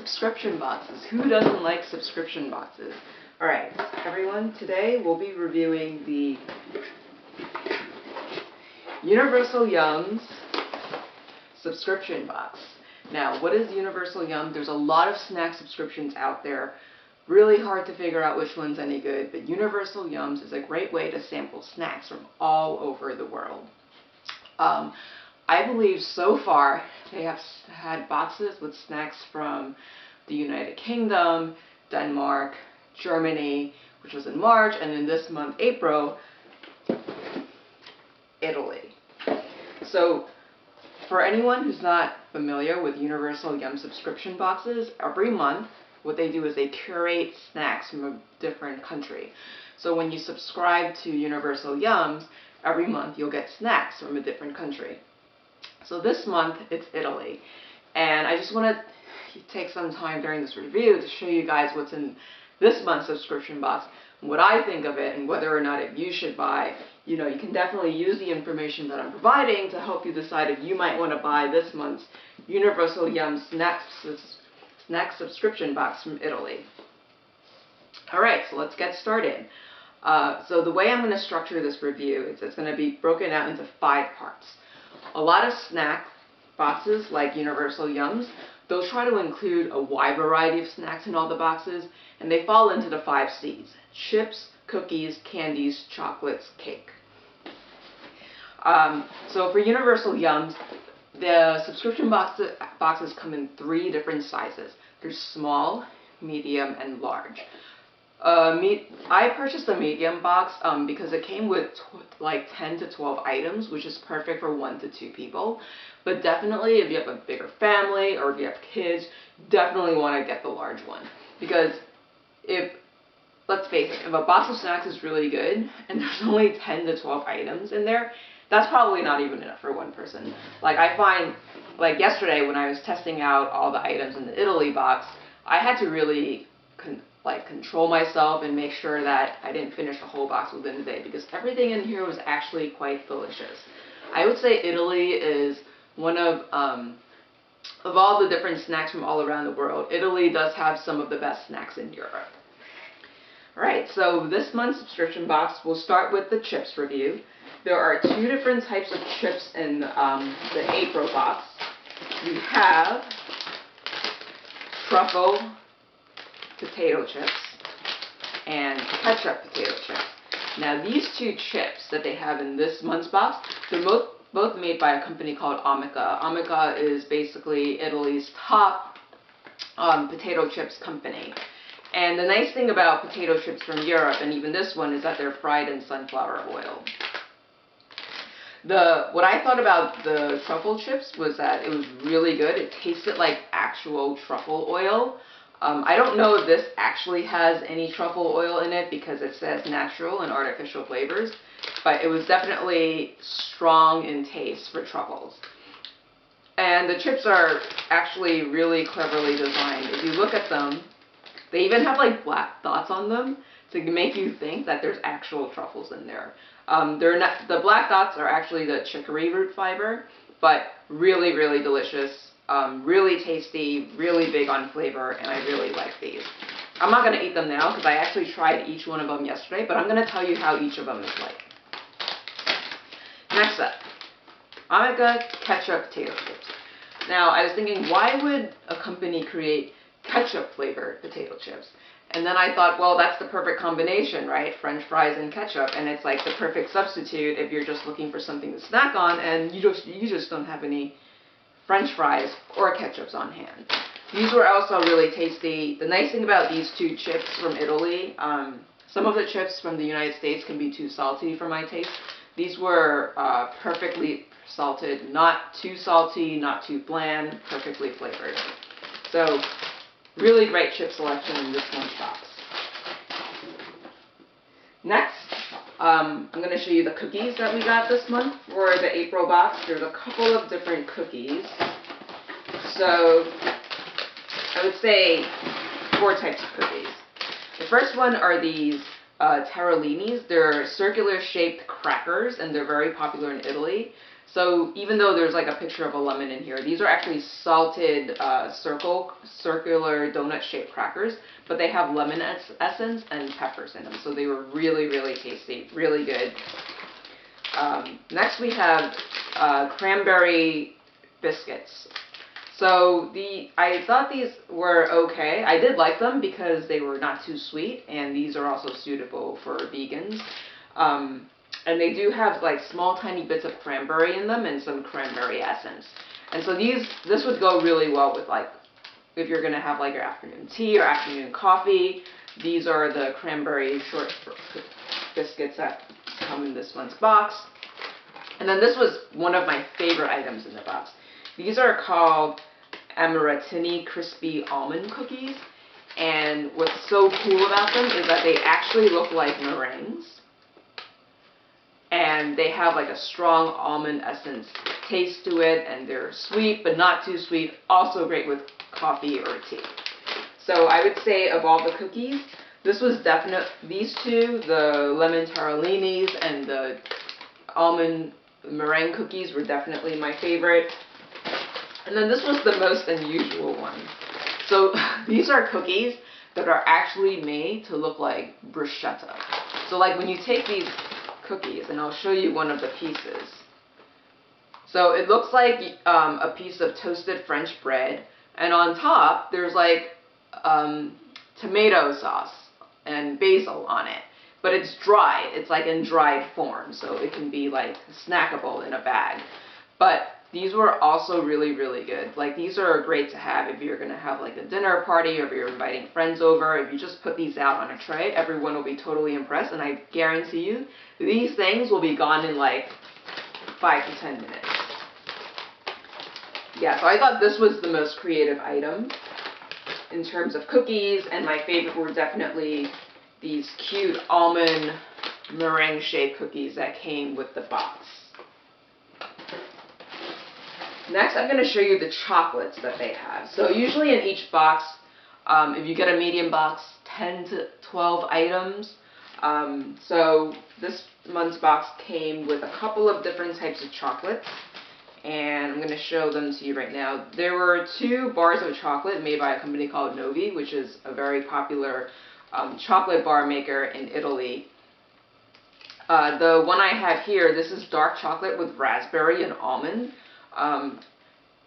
subscription boxes. Who doesn't like subscription boxes? Alright, everyone, today we'll be reviewing the Universal Yum's subscription box. Now, what is Universal Yum? There's a lot of snack subscriptions out there. Really hard to figure out which one's any good, but Universal Yums is a great way to sample snacks from all over the world. I believe so far they have had boxes with snacks from the United Kingdom, Denmark, Germany, which was in March, and in this month, April, Italy. So, for anyone who's not familiar with Universal Yum subscription boxes, every month what they do is they curate snacks from a different country. So when you subscribe to Universal Yums, every month you'll get snacks from a different country. So this month it's Italy. And I just want to take some time during this review to show you guys what's in this month's subscription box, what I think of it, and whether or not you should buy. You know, you can definitely use the information that I'm providing to help you decide if you might want to buy this month's Universal Yum snack subscription box from Italy. Alright, so let's get started. So the way I'm going to structure this review is it's going to be broken out into 5 parts. A lot of snack boxes like Universal Yums, they'll try to include a wide variety of snacks in all the boxes, and they fall into the 5 C's: chips, cookies, candies, chocolates, cake. So for Universal Yums, the subscription boxes come in 3 different sizes. There's small, medium, and large. I purchased the medium box because it came with like 10 to 12 items, which is perfect for 1 to 2 people. But definitely, if you have a bigger family or if you have kids, definitely want to get the large one. Because let's face it, if a box of snacks is really good and there's only 10 to 12 items in there, that's probably not even enough for one person. Like, I find, like yesterday when I was testing out all the items in the Italy box, I had to really control myself and make sure that I didn't finish the whole box within the day, because everything in here was actually quite delicious. I would say Italy is one of all the different snacks from all around the world, Italy does have some of the best snacks in Europe. Alright, so this month's subscription box, we'll start with the chips review. There are 2 different types of chips in the April box. We have truffle potato chips and ketchup potato chips. Now these 2 chips that they have in this month's box, they're both made by a company called Amica. Amica is basically Italy's top potato chips company. And the nice thing about potato chips from Europe, and even this one, is that they're fried in sunflower oil. What I thought about the truffle chips was that it was really good. It tasted like actual truffle oil. I don't know if this actually has any truffle oil in it because it says natural and artificial flavors, but it was definitely strong in taste for truffles. And the chips are actually really cleverly designed. If you look at them, they even have like black dots on them to make you think that there's actual truffles in there. They're not, the black dots are actually the chicory root fiber, but really, really delicious, really tasty, really big on flavor, and I really like these. I'm not going to eat them now because I actually tried each one of them yesterday, but I'm going to tell you how each of them is like. Next up, Amica ketchup potato chips. Now, I was thinking, why would a company create ketchup flavored potato chips? And then I thought, well, that's the perfect combination, right? French fries and ketchup, and it's like the perfect substitute if you're just looking for something to snack on and you just don't have any French fries or ketchups on hand. These were also really tasty. The nice thing about these 2 chips from Italy, some of the chips from the United States can be too salty for my taste. These were perfectly salted, not too salty, not too bland, perfectly flavored. So, really great chip selection in this month's box. Next, I'm going to show you the cookies that we got this month for the April box. There's a couple of different cookies. So, I would say 4 types of cookies. The first one are these tarallinis. They're circular shaped crackers and they're very popular in Italy. So even though there's like a picture of a lemon in here, these are actually salted circular donut-shaped crackers, but they have lemon essence and peppers in them. So they were really, really tasty, really good. Next we have cranberry biscuits. So I thought these were okay. I did like them because they were not too sweet, and these are also suitable for vegans. And they do have like small tiny bits of cranberry in them and some cranberry essence. And so this would go really well with like if you're gonna have like your afternoon tea or afternoon coffee. These are the cranberry short biscuits that come in this month's box. And then this was one of my favorite items in the box. These are called Amaretini Crispy Almond Cookies. And what's so cool about them is that they actually look like meringues. And they have like a strong almond essence taste to it, and they're sweet but not too sweet. Also great with coffee or tea. So I would say of all the cookies, this was these two, the lemon tarallinis and the almond meringue cookies were definitely my favorite. And then this was the most unusual one. So these are cookies that are actually made to look like bruschetta. So like when you take these cookies, and I'll show you one of the pieces. So it looks like a piece of toasted French bread, and on top there's like tomato sauce and basil on it. But it's dried. It's like in dried form, so it can be like snackable in a bag. But these were also really, really good. Like these are great to have if you're gonna have like a dinner party or if you're inviting friends over. If you just put these out on a tray, everyone will be totally impressed, and I guarantee you these things will be gone in like 5 to 10 minutes. Yeah, so I thought this was the most creative item in terms of cookies, and my favorite were definitely these cute almond meringue shaped cookies that came with the box. Next, I'm going to show you the chocolates that they have. So usually in each box, if you get a medium box, 10 to 12 items. So this month's box came with a couple of different types of chocolates, and I'm going to show them to you right now. There were 2 bars of chocolate made by a company called Novi, which is a very popular chocolate bar maker in Italy. The one I have here, this is dark chocolate with raspberry and almond.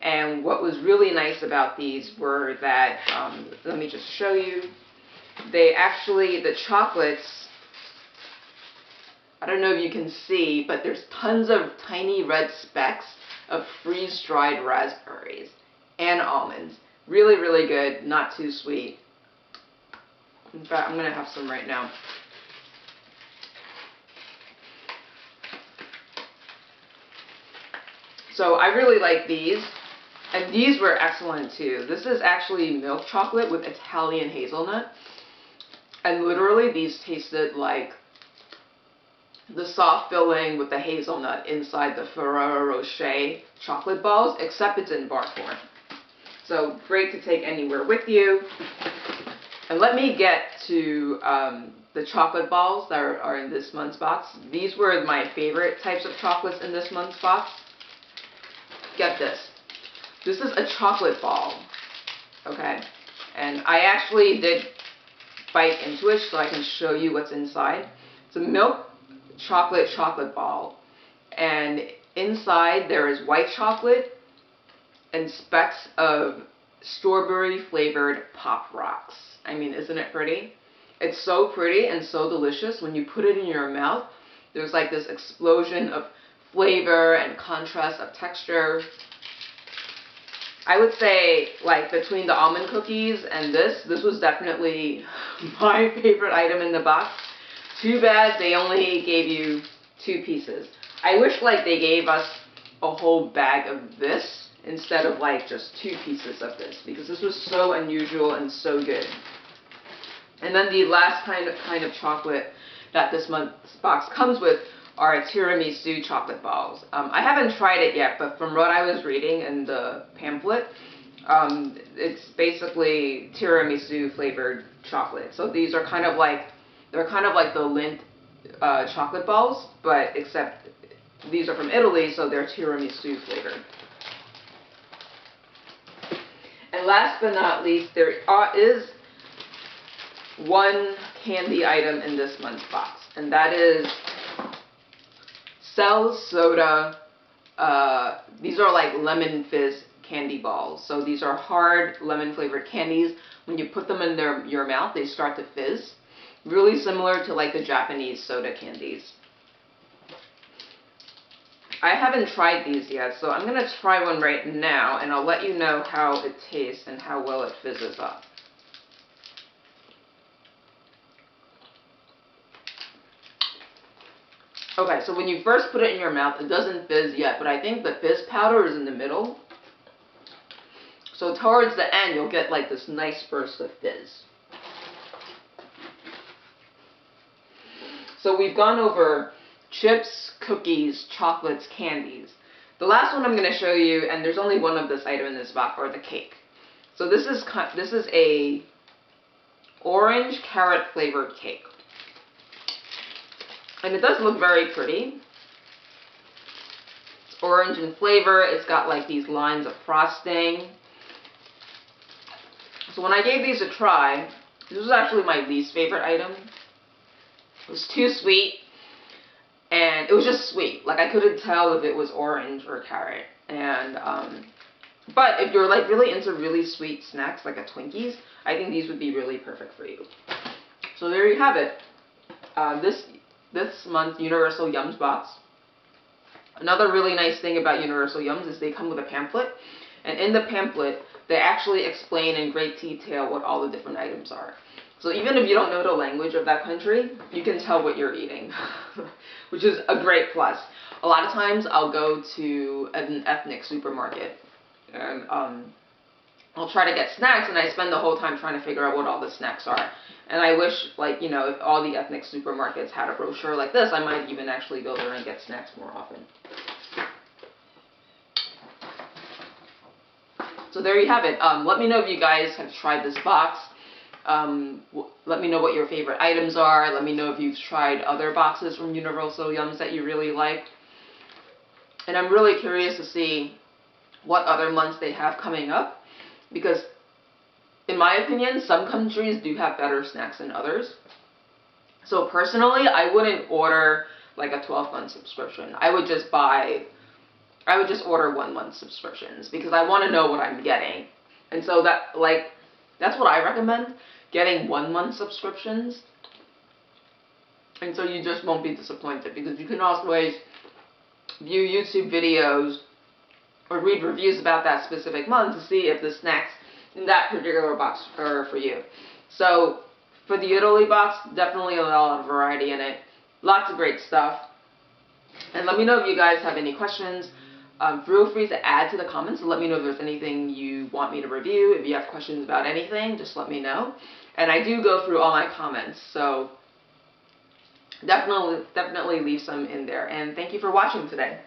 And what was really nice about these were that, let me just show you, the chocolates, I don't know if you can see, but there's tons of tiny red specks of freeze-dried raspberries and almonds. Really, really good, not too sweet. In fact, I'm going to have some right now. So I really like these, and these were excellent too. This is actually milk chocolate with Italian hazelnut, and literally these tasted like the soft filling with the hazelnut inside the Ferrero Rocher chocolate balls, except it's in bar form. So great to take anywhere with you. And let me get to the chocolate balls that are in this month's box. These were my favorite types of chocolates in this month's box. Get this. This is a chocolate ball, okay? And I actually did bite into it so I can show you what's inside. It's a milk chocolate ball, and inside there is white chocolate and specks of strawberry flavored Pop Rocks. I mean, isn't it pretty? It's so pretty and so delicious. When you put it in your mouth, there's like this explosion of flavor and contrast of texture. I would say, like, between the almond cookies and this was definitely my favorite item in the box. Too bad they only gave you 2 pieces. I wish, like, they gave us a whole bag of this instead of, like, just 2 pieces of this, because this was so unusual and so good. And then the last kind of chocolate that this month's box comes with are tiramisu chocolate balls. I haven't tried it yet, but from what I was reading in the pamphlet, it's basically tiramisu flavored chocolate. So these are kind of like, they're kind of like the Lindt chocolate balls, but except these are from Italy, so they're tiramisu flavored. And last but not least, there is one candy item in this month's box, and that is Cell Soda. These are like lemon fizz candy balls. So these are hard lemon flavored candies. When you put them in your mouth, they start to fizz. Really similar to like the Japanese soda candies. I haven't tried these yet, so I'm going to try one right now, and I'll let you know how it tastes and how well it fizzes up. Okay, so when you first put it in your mouth, it doesn't fizz yet, but I think the fizz powder is in the middle. So towards the end, you'll get like this nice burst of fizz. So we've gone over chips, cookies, chocolates, candies. The last one I'm going to show you, and there's only one of this item in this box, are the cake. So this is a orange carrot flavored cake. And it does look very pretty. It's orange in flavor. It's got like these lines of frosting. So when I gave these a try, this was actually my least favorite item. It was too sweet. And it was just sweet. Like I couldn't tell if it was orange or carrot. And but if you're like really into really sweet snacks like a Twinkies, I think these would be really perfect for you. So there you have it. This month's Universal Yums box. Another really nice thing about Universal Yums is they come with a pamphlet, and in the pamphlet they actually explain in great detail what all the different items are. So even if you don't know the language of that country, you can tell what you're eating, which is a great plus. A lot of times I'll go to an ethnic supermarket and I'll try to get snacks, and I spend the whole time trying to figure out what all the snacks are. And I wish, like, you know, if all the ethnic supermarkets had a brochure like this, I might even actually go there and get snacks more often. So there you have it. Let me know if you guys have tried this box. Let me know what your favorite items are. Let me know if you've tried other boxes from Universal Yums that you really liked. And I'm really curious to see what other months they have coming up, because in my opinion, some countries do have better snacks than others. So personally, I wouldn't order like a 12-month subscription. I would just order 1-month subscriptions, because I want to know what I'm getting. And so that's what I recommend, getting 1-month subscriptions. And so you just won't be disappointed, because you can always view YouTube videos or read reviews about that specific month to see if the snacks in that particular box are for you. So for the Italy box, definitely a lot of variety in it. Lots of great stuff. And let me know if you guys have any questions. Feel free to add to the comments and let me know if there's anything you want me to review. If you have questions about anything, just let me know. And I do go through all my comments, so definitely leave some in there. And thank you for watching today.